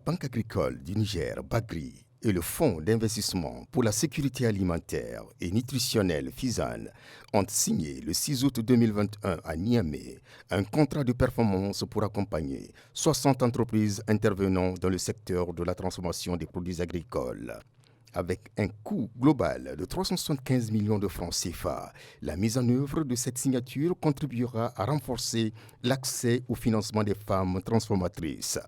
Banque agricole du Niger, Bagri, et le Fonds d'investissement pour la sécurité alimentaire et nutritionnelle FISAN ont signé le 6 août 2021 à Niamey un contrat de performance pour accompagner 60 entreprises intervenant dans le secteur de la transformation des produits agricoles. Avec un coût global de 375 millions de francs CFA, la mise en œuvre de cette signature contribuera à renforcer l'accès au financement des femmes transformatrices.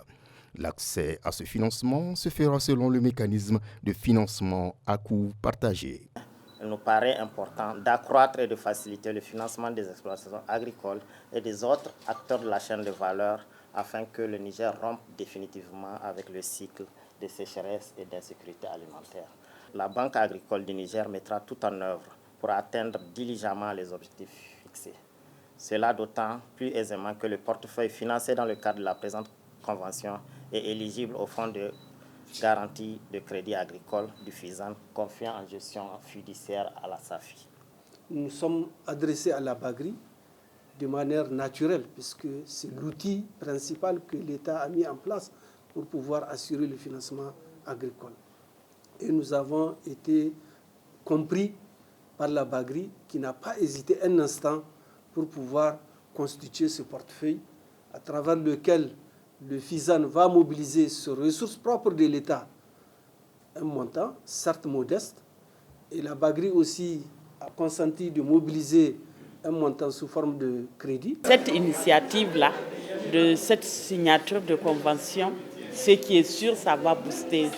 L'accès à ce financement se fera selon le mécanisme de financement à coût partagé. Il nous paraît important d'accroître et de faciliter le financement des exploitations agricoles et des autres acteurs de la chaîne de valeur afin que le Niger rompe définitivement avec le cycle de sécheresse et d'insécurité alimentaire. La Banque agricole du Niger mettra tout en œuvre pour atteindre diligemment les objectifs fixés. Cela d'autant plus aisément que le portefeuille financé dans le cadre de la présente convention est éligible au fonds de garantie de crédit agricole du FISAN confié en gestion fiduciaire à la SAFI. Nous sommes adressés à la Bagri de manière naturelle puisque c'est l'outil principal que l'État a mis en place pour pouvoir assurer le financement agricole. Et nous avons été compris par la Bagri qui n'a pas hésité un instant pour pouvoir constituer ce portefeuille à travers lequel le FISAN va mobiliser sur ressources propres de l'État un montant, certes modeste, et la Bagri aussi a consenti de mobiliser un montant sous forme de crédit. Cette initiative-là, de cette signature de convention, ce qui est sûr, ça va booster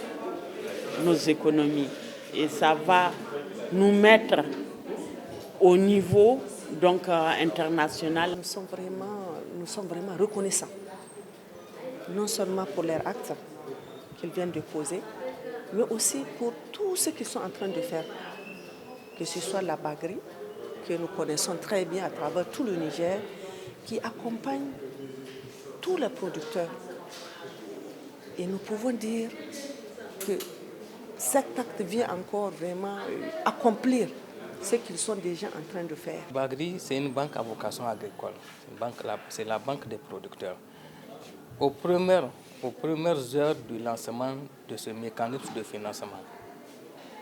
nos économies et ça va nous mettre au niveau donc, international. Nous sommes vraiment reconnaissants, non seulement pour leurs actes qu'ils viennent de poser, mais aussi pour tout ce qu'ils sont en train de faire, que ce soit la Bagri, que nous connaissons très bien à travers tout le Niger, qui accompagne tous les producteurs. Et nous pouvons dire que cet acte vient encore vraiment accomplir ce qu'ils sont déjà en train de faire. Bagri, c'est une banque à vocation agricole. C'est la banque des producteurs. Aux premières heures du lancement de ce mécanisme de financement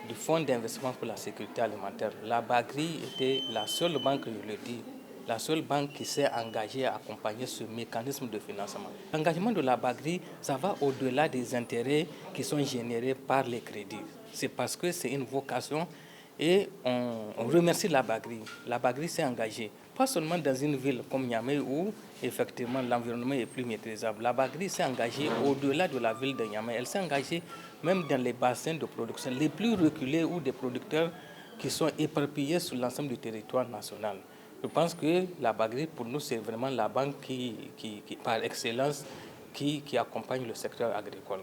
du Fonds d'investissement pour la sécurité alimentaire, la Bagri était la seule banque, je le dis, la seule banque qui s'est engagée à accompagner ce mécanisme de financement. L'engagement de la Bagri, ça va au-delà des intérêts qui sont générés par les crédits. C'est parce que c'est une vocation et on remercie la Bagri. La Bagri s'est engagée, pas seulement dans une ville comme Niamey où effectivement l'environnement est plus maîtrisable. La Bagri s'est engagée au-delà de la ville de Niamey. Elle s'est engagée même dans les bassins de production les plus reculés ou des producteurs qui sont éparpillés sur l'ensemble du territoire national. Je pense que la Bagri, pour nous, c'est vraiment la banque qui par excellence, qui accompagne le secteur agricole.